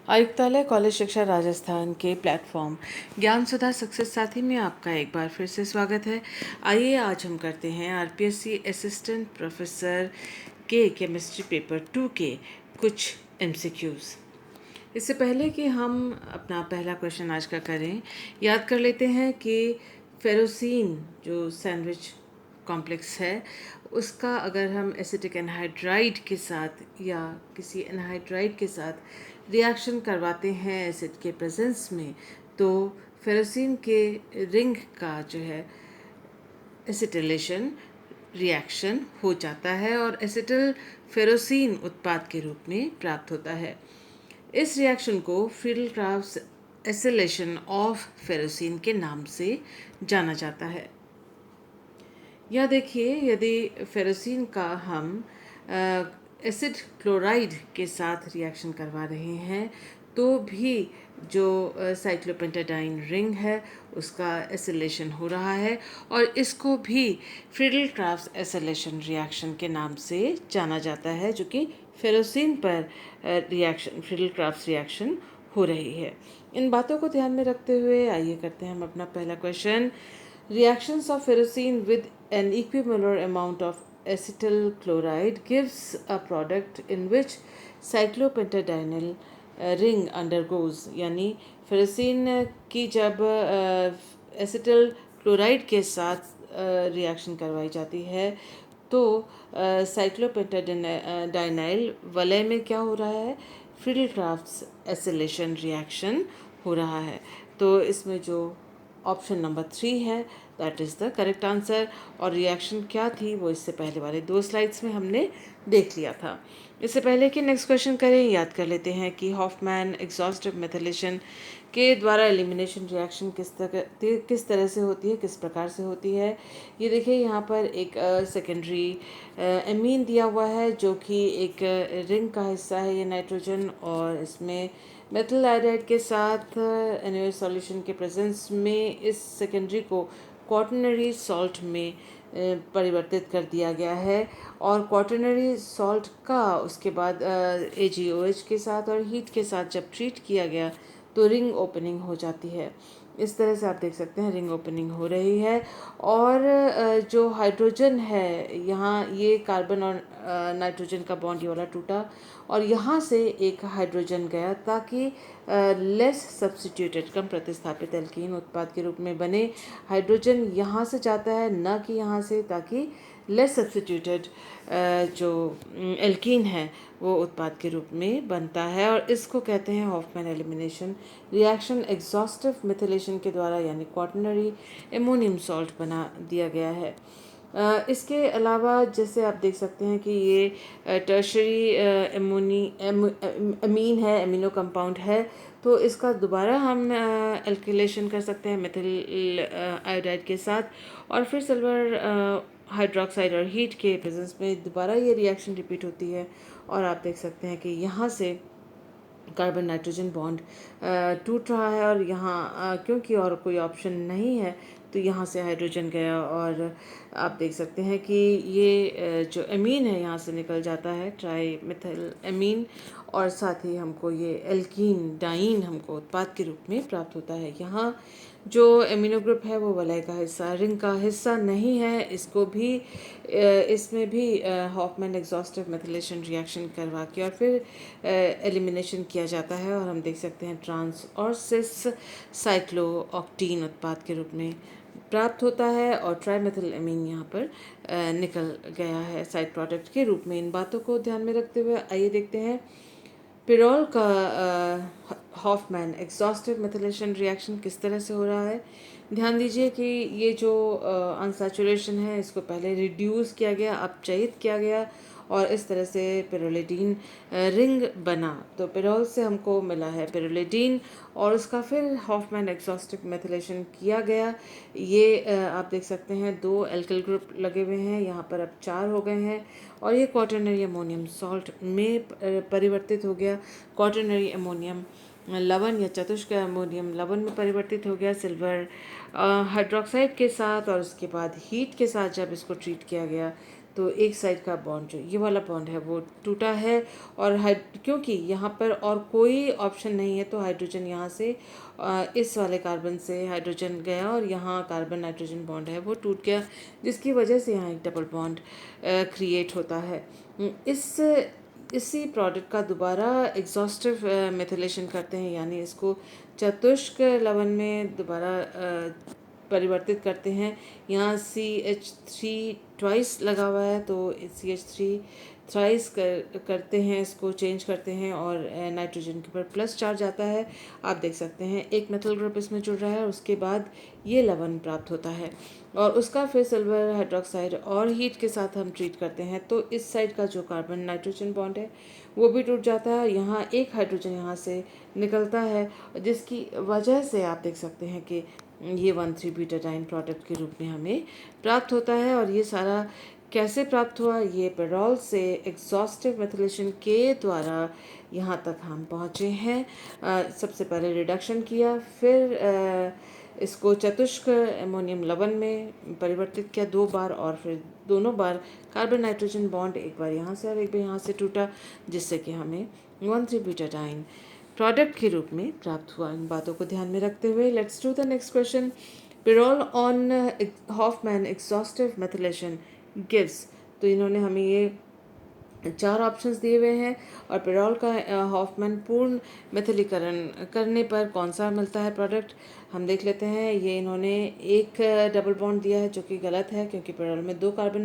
आयुक्तालय कॉलेज शिक्षा राजस्थान के प्लेटफॉर्म ज्ञान सुधा सक्सेस साथी में आपका एक बार फिर से स्वागत है। आइए आज हम करते हैं आरपीएससी असिस्टेंट प्रोफेसर के केमिस्ट्री पेपर 2 के कुछ एमसीक्यूज़। इससे पहले कि हम अपना पहला क्वेश्चन आज का करें, याद कर लेते हैं कि फेरोसीन जो सैंडविच कॉम्प्लेक्स है उसका अगर हम एसिटिक एनहाइड्राइड के साथ या किसी एनहाइड्राइड के साथ रिएक्शन करवाते हैं एसिड के प्रेजेंस में, तो फेरोसीन के रिंग का जो है एसिटिलेशन रिएक्शन हो जाता है और एसिटिल फेरोसीन उत्पाद के रूप में प्राप्त होता है। इस रिएक्शन को फ्रीडल-क्राफ्ट्स एसिलेशन ऑफ फेरोसीन के नाम से जाना जाता है। यह देखिए, यदि फेरोसीन का हम एसिड क्लोराइड के साथ रिएक्शन करवा रहे हैं तो भी जो साइक्लोपेंटाडाइन रिंग है उसका एसिलेशन हो रहा है और इसको भी फ्रीडल-क्राफ्ट्स एसिलेशन रिएक्शन के नाम से जाना जाता है, जो कि फेरोसीन पर रिएक्शन फ्रीडल-क्राफ्ट्स रिएक्शन हो रही है। इन बातों को ध्यान में रखते हुए आइए करते हैं हम अपना पहला question. Reactions of ferrocene with an equimolar amount of acetyl chloride gives a product in which cyclopentadienyl ring undergoes, यानी फेरोसीन की जब एसिटिल क्लोराइड के साथ रिएक्शन करवाई जाती है तो साइक्लोपेंटाडाइनाइल वलय में क्या हो रहा है, फ्रीडल-क्राफ्ट्स एसिलेशन रिएक्शन हो रहा है। तो इसमें जो ऑप्शन नंबर 3 है that is the correct answer. और रिएक्शन क्या थी वो इससे पहले वाले 2 स्लाइड्स में हमने देख लिया था। इससे पहले कि नेक्स्ट क्वेश्चन करें, याद कर लेते हैं कि हॉफमैन एग्जॉस्टिव मेथिलेशन के द्वारा एलिमिनेशन रिएक्शन किस तरह से होती है, किस प्रकार से होती है। ये देखिए, यहाँ पर एक सेकेंडरी एमीन दिया हुआ है जो कि एक रिंग का हिस्सा है, ये नाइट्रोजन, और इसमें मेथिल आयोडाइड के साथ NaOH सॉल्यूशन के प्रेजेंस में इस सेकेंडरी को क्वाटरनरी सॉल्ट में परिवर्तित कर दिया गया है और क्वाटरनरी सॉल्ट का उसके बाद AgOH के साथ और हीट के साथ जब ट्रीट किया गया तो रिंग ओपनिंग हो जाती है। इस तरह से आप देख सकते हैं रिंग ओपनिंग हो रही है और जो हाइड्रोजन है यहाँ, ये कार्बन और नाइट्रोजन का बॉन्ड ये वाला टूटा और यहाँ से एक हाइड्रोजन गया ताकि लेस सब्स्टिट्यूटेड कम प्रतिस्थापित एल्कीन उत्पाद के रूप में बने। हाइड्रोजन यहाँ से जाता है, न कि यहाँ से, ताकि लेस सब्स्टिट्यूटेड जो एल्कीन है वो उत्पाद के रूप में बनता है और इसको कहते हैं Hofmann elimination reaction. Exhaustive methylation के द्वारा यानी क्वाटरनरी एमोनियम सॉल्ट बना दिया गया है। इसके अलावा जैसे आप देख सकते हैं कि ये टर्शरी अमीन है, एमिनो कंपाउंड है, तो इसका दोबारा हम एल्किलेशन कर सकते हैं मेथिल आयोडाइड के साथ और फिर सिल्वर हाइड्रोक्साइड और हीट के प्रेजेंस में दोबारा ये रिएक्शन रिपीट होती है और आप देख सकते हैं कि यहाँ से कार्बन नाइट्रोजन बॉन्ड टूट रहा है और यहाँ क्योंकि और कोई ऑप्शन नहीं है तो यहाँ से हाइड्रोजन गया और आप देख सकते हैं कि ये जो एमीन है यहाँ से निकल जाता है, ट्राई मिथिल एमीन, और साथ ही हमको ये एल्कीन डाइन हमको उत्पाद के रूप में प्राप्त होता है। यहाँ जो एमिनो ग्रुप है वो वलय का हिस्सा, रिंग का हिस्सा नहीं है। इसको भी इसमें भी हॉफमैन एग्जॉस्टिव मेथिलेशन रिएक्शन करवा के और फिर एलिमिनेशन किया जाता है और हम देख सकते हैं ट्रांस और सिस साइक्लोऑक्टीन उत्पाद के रूप में प्राप्त होता है और ट्राईमेथिल एमीन यहाँ पर निकल गया है साइड प्रोडक्ट के रूप में। इन बातों को ध्यान में रखते हुए आइए देखते हैं पिरोल का हॉफमैन एग्जॉस्टिव मेथिलेशन रिएक्शन किस तरह से हो रहा है। ध्यान दीजिए कि ये जो अनसैचुरेशन है इसको पहले रिड्यूस किया गया, अपचयित किया गया और इस तरह से पिरोलिडीन रिंग बना। तो पिरोल से हमको मिला है पिरोलिडीन और उसका फिर हॉफमैन एग्जॉस्टिव मेथिलेशन किया गया। ये आप देख सकते हैं 2 एल्किल ग्रुप लगे हुए हैं, यहाँ पर अब 4 हो गए हैं और ये क्वाटरनरी अमोनियम सॉल्ट में परिवर्तित हो गया। क्वाटरनरी अमोनियम लवण या चतुष्क अमोनियम लवण में परिवर्तित हो गया सिल्वर हाइड्रोक्साइड के साथ और उसके बाद हीट के साथ जब इसको ट्रीट किया गया तो एक साइड का बॉन्ड जो ये वाला बॉन्ड है वो टूटा है, और क्योंकि यहाँ पर और कोई ऑप्शन नहीं है तो हाइड्रोजन यहाँ से इस वाले कार्बन से हाइड्रोजन गया और यहाँ कार्बन नाइट्रोजन बॉन्ड है वो टूट गया, जिसकी वजह से यहाँ एक डबल बॉन्ड क्रिएट होता है। इसी प्रोडक्ट का दोबारा एग्जॉस्टिव मेथिलेशन करते हैं, यानी इसको चतुष्क लवण में दोबारा परिवर्तित करते हैं। यहाँ CH3 ट्वाइस लगा हुआ है तो CH3 थ्राइस करते हैं, इसको चेंज करते हैं और नाइट्रोजन के ऊपर प्लस चार्ज आता है। आप देख सकते हैं एक मेथल ग्रुप इसमें जुड़ रहा है, उसके बाद ये लवण प्राप्त होता है और उसका फिर सिल्वर हाइड्रोक्साइड और हीट के साथ हम ट्रीट करते हैं तो इस साइड का जो कार्बन नाइट्रोजन बॉन्ड है वो भी टूट जाता है। यहाँ एक हाइड्रोजन यहाँ से निकलता है, जिसकी वजह से आप देख सकते हैं कि ये 1,3-ब्यूटाडाइन प्रोडक्ट के रूप में हमें प्राप्त होता है। और ये सारा कैसे प्राप्त हुआ, ये पेरोल से एग्जॉस्टिव मेथिलेशन के द्वारा यहाँ तक हम पहुँचे हैं। सबसे पहले रिडक्शन किया, फिर इसको चतुष्क एमोनियम लवण में परिवर्तित किया 2 बार, और फिर दोनों बार कार्बन नाइट्रोजन बॉन्ड एक बार यहाँ से और एक बार यहाँ से टूटा, जिससे कि हमें 1,3-ब्यूटाडाइन प्रोडक्ट के रूप में प्राप्त हुआ। इन बातों को ध्यान में रखते हुए let's do the next question. Pyrrole on Hofmann exhaustive methylation gives, तो इन्होंने हमें ये 4 ऑप्शंस दिए हुए हैं और पिरोल का हॉफमैन पूर्ण मेथिलीकरण करने पर कौन सा मिलता है प्रोडक्ट, हम देख लेते हैं। ये इन्होंने एक डबल बॉन्ड दिया है जो कि गलत है, क्योंकि पिरोल में 2 कार्बन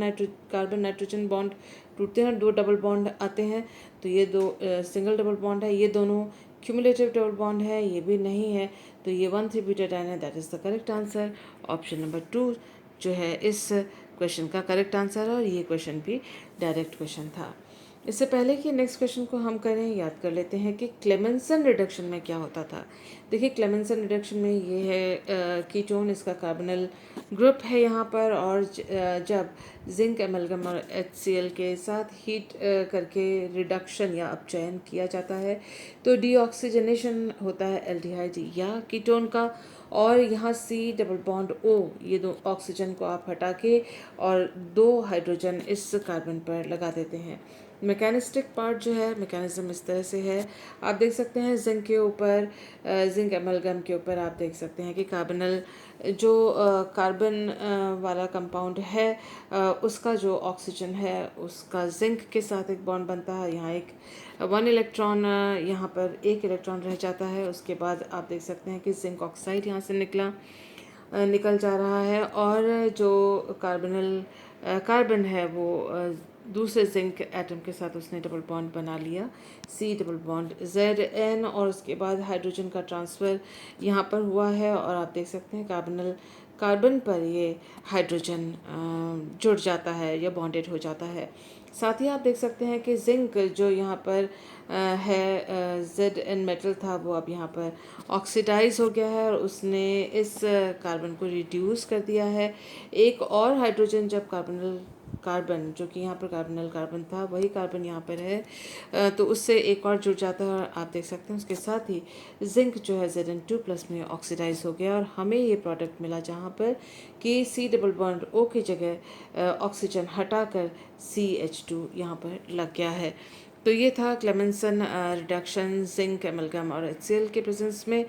नाइट्रोजन बॉन्ड टूटते हैं और 2 डबल बॉन्ड आते हैं, तो ये 2 सिंगल डबल बॉन्ड है। ये दोनों क्यूमुलेटिव डबल बॉन्ड है, ये भी नहीं है, तो ये 1,3-ब्यूटाडाइन है। That is the correct answer. Option number 2 जो है इस क्वेश्चन का करेक्ट आंसर है, और ये क्वेश्चन भी डायरेक्ट क्वेश्चन था। इससे पहले कि नेक्स्ट क्वेश्चन को हम करें, याद कर लेते हैं कि क्लेमेंसन रिडक्शन में क्या होता था। देखिए क्लेमेंसन रिडक्शन में ये है कीटोन, इसका कार्बोनिल ग्रुप है यहाँ पर, और जब जिंक एमलगम और HCl के साथ हीट करके रिडक्शन या अपचयन किया जाता है तो डीऑक्सीजनेशन होता है एल्डिहाइड या कीटोन का, और यहाँ C डबल बॉन्ड O, ये 2 ऑक्सीजन को आप हटा के और 2 हाइड्रोजन इस कार्बन पर लगा देते हैं। मैकेनिस्टिक पार्ट जो है, मैकेनिज्म इस तरह से है, आप देख सकते हैं जिंक के ऊपर, जिंक एमलगम के ऊपर आप देख सकते हैं कि कार्बनल जो कार्बन वाला कंपाउंड है उसका जो ऑक्सीजन है उसका जिंक के साथ एक बॉन्ड बनता है। यहाँ एक 1 इलेक्ट्रॉन यहाँ पर 1 इलेक्ट्रॉन रह जाता है, उसके बाद आप देख सकते हैं कि जिंक ऑक्साइड यहाँ से निकल जा रहा है, और जो कार्बन है वो दूसरे जिंक एटम के साथ उसने डबल बॉन्ड बना लिया, C डबल बॉन्ड ZN, और उसके बाद हाइड्रोजन का ट्रांसफ़र यहाँ पर हुआ है, और आप देख सकते हैं कार्बन पर ये हाइड्रोजन जुड़ जाता है या बॉन्डेड हो जाता है। साथ ही आप देख सकते हैं कि जिंक जो यहाँ पर है ZN मेटल था, वो अब यहाँ पर ऑक्सीडाइज हो गया है और उसने इस कार्बन को रिड्यूस कर दिया है। एक और हाइड्रोजन जब कार्बन जो कि यहाँ पर कार्बनल कार्बन था, वही कार्बन यहाँ पर है, तो उससे एक और जुड़ जाता है, और आप देख सकते हैं उसके साथ ही जिंक जो है Zn2+ में ऑक्सीडाइज हो गया, और हमें ये प्रोडक्ट मिला जहाँ पर कि C डबल बॉन्ड O की जगह ऑक्सीजन हटाकर CH2 यहाँ पर लग गया है। तो ये था क्लेमेंसन रिडक्शन जिंक एमलगम और HCl के प्रेजेंस में।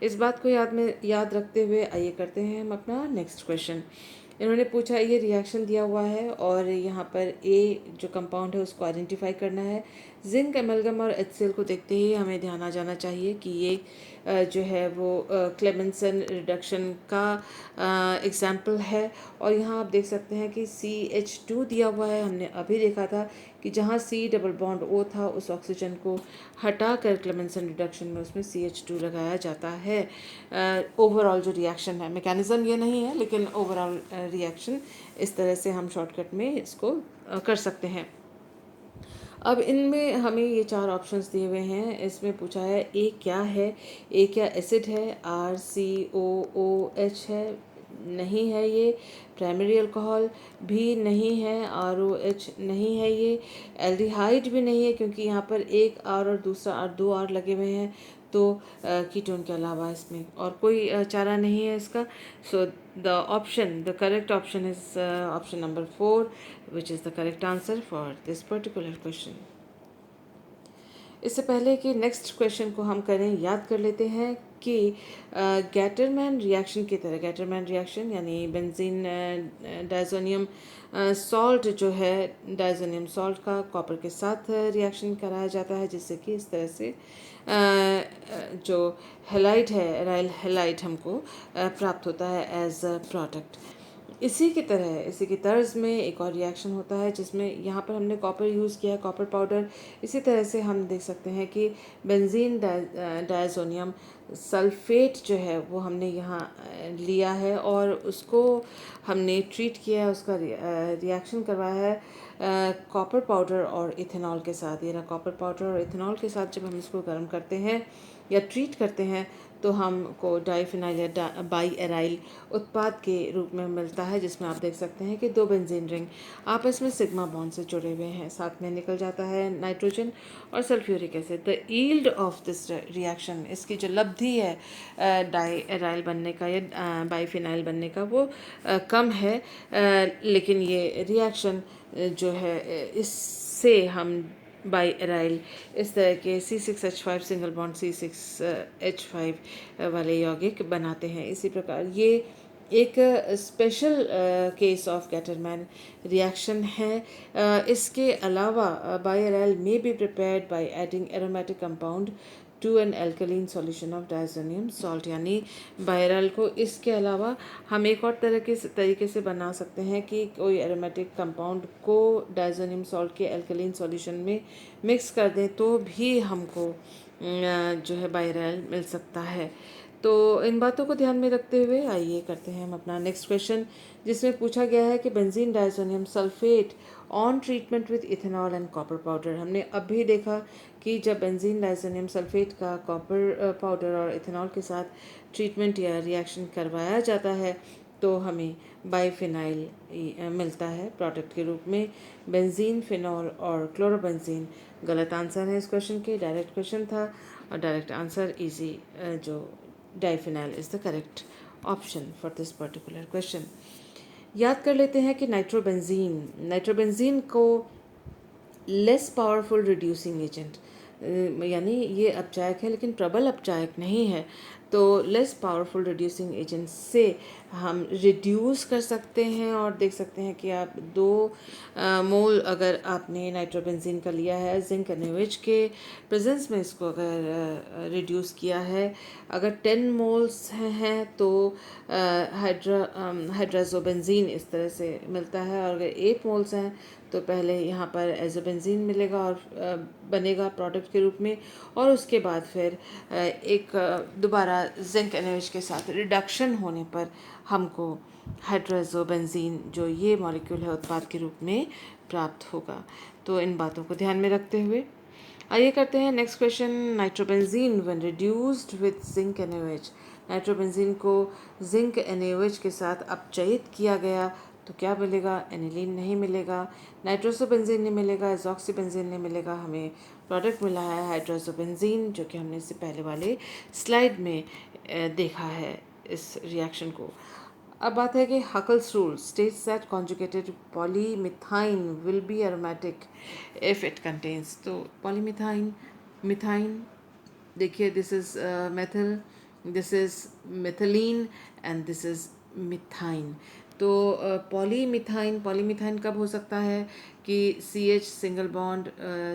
इस बात को याद रखते हुए आइए करते हैं हम अपना नेक्स्ट क्वेश्चन। इन्होंने पूछा, ये रिएक्शन दिया हुआ है और यहाँ पर A जो कंपाउंड है उसको आइडेंटिफाई करना है। जिंक एमलगम और HCl को देखते ही हमें ध्यान आ जाना चाहिए कि ये जो है वो क्लेमेंसन रिडक्शन का एग्जाम्पल है, और यहाँ आप देख सकते हैं कि CH2 दिया हुआ है। हमने अभी देखा था कि जहाँ C डबल बॉन्ड O था उस ऑक्सीजन को हटाकर क्लेमेंसन रिडक्शन में उसमें CH2 लगाया जाता है। ओवरऑल जो रिएक्शन है, मैकेनिज्म ये नहीं है लेकिन ओवरऑल रिएक्शन इस तरह से हम शॉर्टकट में इसको कर सकते हैं। अब इनमें हमें ये 4 ऑप्शंस दिए हुए हैं। इसमें पूछा है A क्या है, A क्या एसिड है, RCOOH है, नहीं है ये, प्राइमरी अल्कोहल भी नहीं है, ROH नहीं है ये, एल्डिहाइड भी नहीं है क्योंकि यहाँ पर एक आर और दूसरा आर, दो आर लगे हुए हैं, तो कीटोन के अलावा इसमें और कोई चारा नहीं है इसका. So the correct option is option number 4, which is the correct answer for this particular question. इससे पहले कि नेक्स्ट क्वेश्चन को हम करें, याद कर लेते हैं कि गैटरमैन रिएक्शन की तरह, गैटरमैन रिएक्शन यानी बेंजीन डायजोनियम सॉल्ट जो है, डायजोनियम सॉल्ट का कॉपर के साथ रिएक्शन कराया जाता है, जिससे कि इस तरह से जो हेलाइड है, एराइल हेलाइड हमको प्राप्त होता है एज अ प्रोडक्ट. इसी की तरह, इसी की तर्ज में एक और रिएक्शन होता है जिसमें यहाँ पर हमने कॉपर यूज़ किया है, कॉपर पाउडर. इसी तरह से हम देख सकते हैं कि बेंजीन डायजोनियम सल्फेट जो है वो हमने यहाँ लिया है और उसको हमने ट्रीट किया है, उसका रिएक्शन करवाया है कॉपर पाउडर और इथेनॉल के साथ. ये रहा कॉपर पाउडर और इथेनॉल के साथ जब हम इसको गर्म करते हैं या ट्रीट करते हैं तो हमको डाइफिनाइल या बाई एराइल उत्पाद के रूप में मिलता है, जिसमें आप देख सकते हैं कि 2 बेंजीन रिंग आपस में सिग्मा बॉन्ड से जुड़े हुए हैं. साथ में निकल जाता है नाइट्रोजन और sulphuric acid. The yield of this reaction, इसकी जो लब्धि है डाई एराइल बनने का या बाईफिनाइल बनने का, वो कम है, लेकिन ये रिएक्शन जो है इससे हम बाई एराइल इस तरह के C6H5 सिंगल बॉन्ड C6H5 वाले यौगिक बनाते हैं. इसी प्रकार ये एक special case of Gattermann reaction है. इसके अलावा biaryl may be prepared by adding aromatic compound to an alkaline solution of diazonium salt. यानी बायरल को इसके अलावा हम एक और तरीके से बना सकते हैं कि कोई एरोमेटिक कंपाउंड को डायजोनियम सॉल्ट के एल्कलीन सॉल्यूशन में मिक्स कर दें तो भी हमको जो है बायरल मिल सकता है. तो इन बातों को ध्यान में रखते हुए आइए करते हैं हम अपना नेक्स्ट क्वेश्चन, जिसमें पूछा गया है कि benzene diazonium sulphate on treatment with ethanol and copper powder. हमने अब भी देखा कि जब बेंजीन डायजोनियम सल्फेट का कॉपर पाउडर और इथेनॉल के साथ ट्रीटमेंट या रिएक्शन करवाया जाता है तो हमें बाईफिनाइल मिलता है प्रोडक्ट के रूप में. बेंजीन, फिनॉल और क्लोरोबेंजीन गलत आंसर है इस क्वेश्चन के. डायरेक्ट क्वेश्चन था और डायरेक्ट आंसर इजी जो diphenyl is the correct option for this particular question. याद कर लेते हैं कि नाइट्रोबेंजीन को लेस पावरफुल रिड्यूसिंग एजेंट, यानी ये अपचायक है लेकिन प्रबल अपचायक नहीं है, तो लेस पावरफुल रिड्यूसिंग एजेंट से हम रिड्यूस कर सकते हैं. और देख सकते हैं कि आप 2 मोल अगर आपने नाइट्रोबेंजीन का लिया है, जिंक NaOH के प्रेजेंस में इसको अगर रिड्यूस किया है, अगर 10 मोल्स हैं तो हाइड्राजोबेंजीन इस तरह से मिलता है, और अगर 8 मोल्स हैं तो पहले यहाँ पर एजोबेंजीन मिलेगा और बनेगा प्रोडक्ट के रूप में, और उसके बाद फिर एक दोबारा जिंक NaOH के साथ रिडक्शन होने पर हमको हाइड्राजोबेंजीन जो ये मॉलिक्यूल है उत्पाद के रूप में प्राप्त होगा. तो इन बातों को ध्यान में रखते हुए आइए करते हैं next question. Nitrobenzene when reduced with zinc NaOH, nitrobenzene को जिंक NaOH के साथ अपचयित किया गया तो क्या मिलेगा? एनिलीन नहीं मिलेगा, नाइट्रोसोबेंजीन नहीं मिलेगा, एजॉक्सीबेंजीन नहीं मिलेगा. हमें प्रोडक्ट मिला है हाइड्रोसोबेंजीन, जो कि हमने इससे पहले वाले स्लाइड में देखा है इस रिएक्शन को. अब बात है कि Huckel's rule states that conjugated polymethine will be aromatic if it contains. तो पॉलीमिथाइन, मिथाइन, देखिए this is methyl, this is methylene and this is methine. तो पॉलीमिथाइन कब हो सकता है कि CH सिंगल बॉन्ड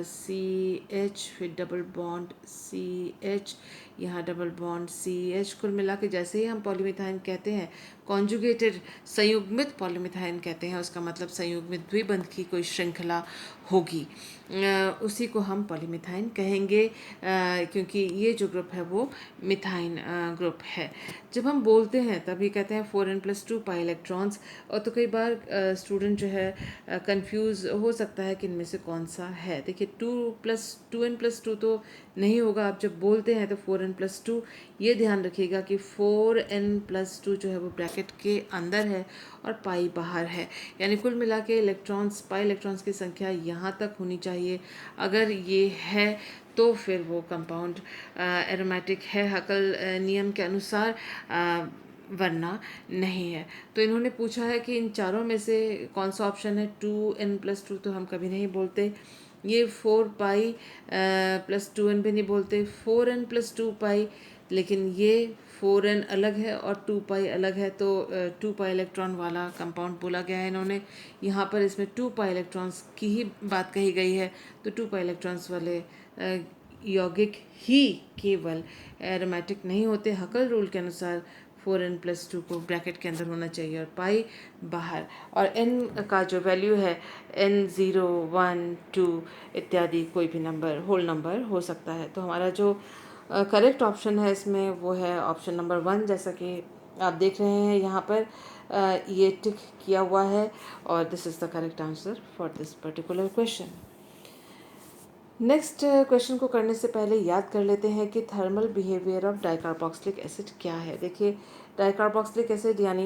CH फिर डबल बॉन्ड CH, यहाँ डबल बॉन्ड CH, कुल मिला के जैसे ही हम पॉलीमिथाइन कहते हैं, कॉन्जुगेटेड संयुग्मित पॉलीमिथाइन कहते हैं, उसका मतलब संयुग्मित द्विबंध की कोई श्रृंखला होगी, उसी को हम पॉलीमिथाइन कहेंगे, क्योंकि ये जो ग्रुप है वो मिथाइन ग्रुप है. जब हम बोलते हैं तभी कहते हैं 4n+2 पाई इलेक्ट्रॉन्स, और तो कई बार स्टूडेंट जो है कंफ्यूज हो सकता है कि इनमें से कौन सा है. देखिए 2n+2 तो नहीं होगा। आप जब बोलते हैं तो 4n+2, ये ध्यान रखिएगा कि 4n+2 जो है वो ब्रैकेट के अंदर है और पाई बाहर है, यानी कुल मिला के इलेक्ट्रॉन्स, पाई इलेक्ट्रॉन्स की संख्या यहाँ तक होनी चाहिए। अगर ये है तो फिर वो कंपाउंड एरोमेटिक है हकल नियम के अनुसार, वरना नहीं है। तो इन्होंने पूछा है कि इन चारों में से कौन सा ऑप्शन है। 2n+2 तो हम कभी नहीं बोलते, ये 4 पाई+2n भी नहीं बोलते, 4n+2 पाई, लेकिन ये 4n अलग है और 2 पाई अलग है, तो 2 पाई इलेक्ट्रॉन वाला कंपाउंड बोला गया है इन्होंने। यहाँ पर इसमें 2 पाई इलेक्ट्रॉन्स की ही बात कही गई है, तो 2 पाई इलेक्ट्रॉन्स वाले यौगिक ही केवल एरोमेटिक नहीं होते। हकल रूल के अनुसार 4n+2 को ब्रैकेट के अंदर होना चाहिए और पाई बाहर। और n का जो वैल्यू है n0, 1, 2 इत्यादि कोई भी नंबर, होल नंबर हो सकता है। तो हमारा जो करेक्ट ऑप्शन है इसमें वो है ऑप्शन नंबर 1, जैसा कि आप देख रहे हैं यहाँ पर ये टिक किया हुआ है, और this is the correct answer for this particular question. Next question को करने से पहले याद कर लेते हैं कि thermal behaviour of dicarboxylic acid क्या है। देखिए, डाइकार्बोक्सिलिक एसिड यानी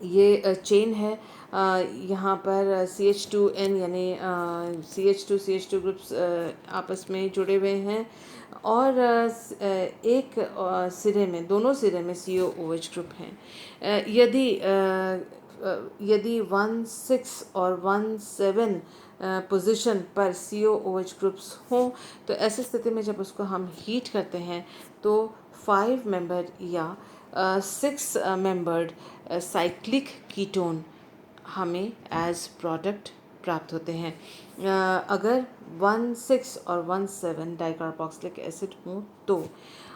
ये चेन है। यहाँ पर CH2N यानी CH2 ग्रुप्स आपस में जुड़े हुए हैं, और एक सिरे में, दोनों सिरे में COOH ग्रुप हैं। यदि 1, 6 और 1, 7 पोजीशन पर COOH ग्रुप्स हों, तो ऐसी स्थिति में जब उसको हम हीट करते हैं तो 5 मेंबर या 6 मेंबर्ड साइक्लिक कीटोन हमें एज प्रोडक्ट प्राप्त होते हैं। अगर 1, 6 और 1, 7 डाइकार्बोक्सिलिक एसिड हो तो।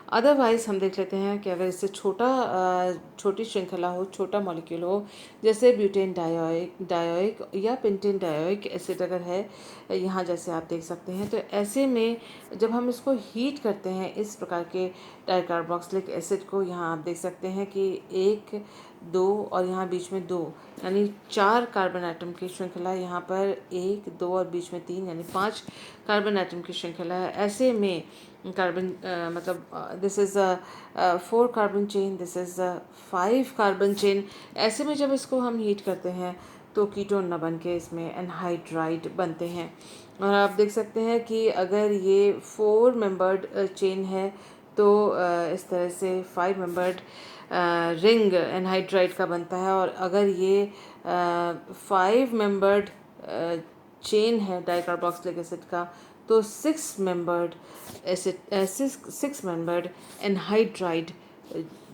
अदरवाइज़ हम देख लेते हैं कि अगर इससे छोटी श्रृंखला हो, छोटा मॉलिक्यूल हो, जैसे ब्यूटेन डायोइक या पेंटेन डायोइक एसिड अगर है, यहाँ जैसे आप देख सकते हैं, तो ऐसे में जब हम इसको हीट करते हैं इस प्रकार के डाइकार्बोक्सिलिक एसिड को, यहाँ आप देख सकते हैं कि 1, 2 और यहाँ बीच में 2, यानी 4 कार्बन एटम की श्रृंखला, यहाँ पर 1, 2 और बीच में 3, यानी 5 कार्बन एटम की श्रृंखला है। ऐसे में कार्बन मतलब this is 4 carbon chain, this is 5 carbon chain. ऐसे में जब इसको हम हीट करते हैं तो कीटोन न बन के इसमें एनहाइड्राइड बनते हैं। और आप देख सकते हैं कि अगर ये 4 मेंबर्ड चेन है तो इस तरह से 5 मेंबर्ड रिंग एनहाइड्राइड का बनता है, और अगर ये 5 मेंबर्ड चेन है डाइकार्बोक्सिलिक एसिड का, तो 6 मेंबर्ड एसिड 6 मेंबर्ड एनहाइड्राइड,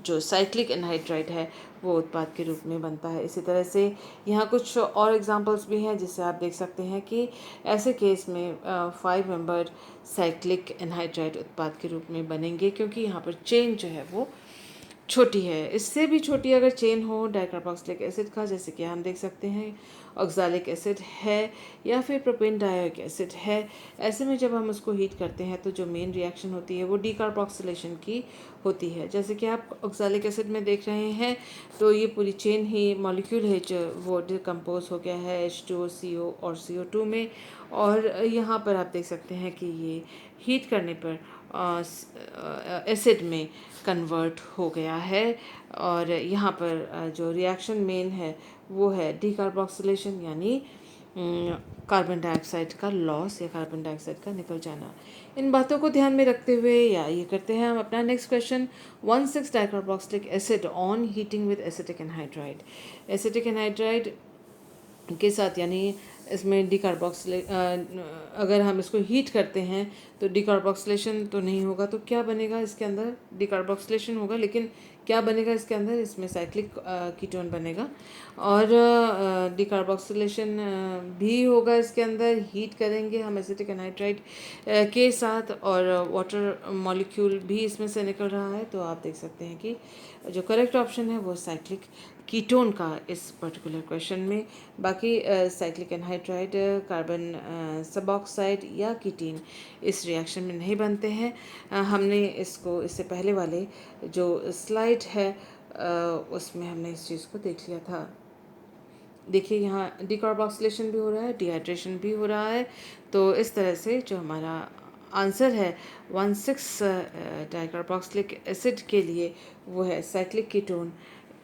जो साइक्लिक एनहाइड्राइड है, वो उत्पाद के रूप में बनता है। इसी तरह से यहाँ कुछ और एग्जांपल्स भी हैं जिससे आप देख सकते हैं कि ऐसे केस में 5 मेंबर्ड साइक्लिक एनहाइड्राइड उत्पाद के रूप में बनेंगे, क्योंकि यहाँ पर चेन जो है वो छोटी है। इससे भी छोटी अगर चेन हो डाइकार्बोक्सिलिक एसिड का, जैसे कि हम देख सकते हैं ऑक्सालिक एसिड है या फिर प्रोपेन डायोइक एसिड है, ऐसे में जब हम उसको हीट करते हैं तो जो मेन रिएक्शन होती है वो डीकार्बोक्सिलेशन की होती है। जैसे कि आप ऑक्सालिक एसिड में देख रहे हैं, तो ये पूरी चेन ही, मॉलिक्यूल है जो वो डिकम्पोज हो गया है H2O, CO और CO2 में, और यहाँ पर आप देख सकते हैं कि ये हीट करने पर एसिड में कन्वर्ट हो गया है। और यहाँ पर जो रिएक्शन मेन है वो है डीकार्बोक्सिलेशन, यानी कार्बन डाइऑक्साइड का लॉस या कार्बन डाइऑक्साइड का निकल जाना। इन बातों को ध्यान में रखते हुए या ये करते हैं हम अपना next question. 1,6 dicarboxylic acid on heating with acetic anhydride. Acetic anhydride के साथ, यानी इसमें अगर हम इसको हीट करते हैं तो डिकार्बोक्सिलेशन तो नहीं होगा, तो क्या बनेगा इसके अंदर? डिकार्बोक्सिलेशन होगा, लेकिन क्या बनेगा इसके अंदर? इसमें साइक्लिक कीटोन बनेगा, और डिकार्बोक्सिलेशन भी होगा इसके अंदर। हीट करेंगे हम एसिटिक एनहाइड्राइड के साथ, और वाटर मॉलिक्यूल भी इसमें से निकल रहा है, तो आप देख सकते हैं कि जो करेक्ट ऑप्शन है वो साइक्लिक कीटोन का इस पर्टिकुलर क्वेश्चन में। बाकी साइक्लिक एनहाइड्राइड, कार्बन सबऑक्साइड या कीटीन इस रिएक्शन में नहीं बनते हैं। हमने इसको इससे पहले वाले जो स्लाइड है उसमें हमने इस चीज़ को देख लिया था। देखिए, यहाँ डिकार्बोक्सिलेशन भी हो रहा है, डिहाइड्रेशन भी हो रहा है, तो इस तरह से जो हमारा आंसर है 1,6 डाइकार्बोक्सिलिक एसिड के लिए वो है साइक्लिक कीटोन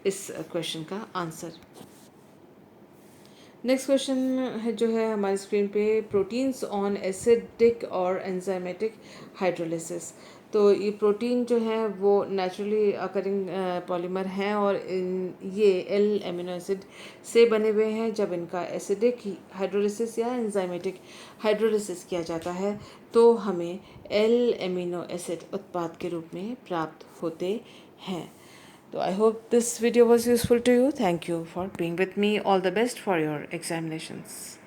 इस क्वेश्चन का आंसर। नेक्स्ट क्वेश्चन है जो है हमारी स्क्रीन पे, प्रोटीन्स ऑन एसिडिक और एंजाइमेटिक हाइड्रोलिसिस। तो ये प्रोटीन जो है वो नेचुरली अकरिंग पॉलीमर हैं और ये एल एमिनो एसिड से बने हुए हैं। जब इनका एसिडिक हाइड्रोलिसिस या एंजाइमेटिक हाइड्रोलिसिस किया जाता है तो हमें एल एमिनो एसिड उत्पाद के रूप में प्राप्त होते हैं। So I hope this video was useful to you. Thank you for being with me. All the best for your examinations.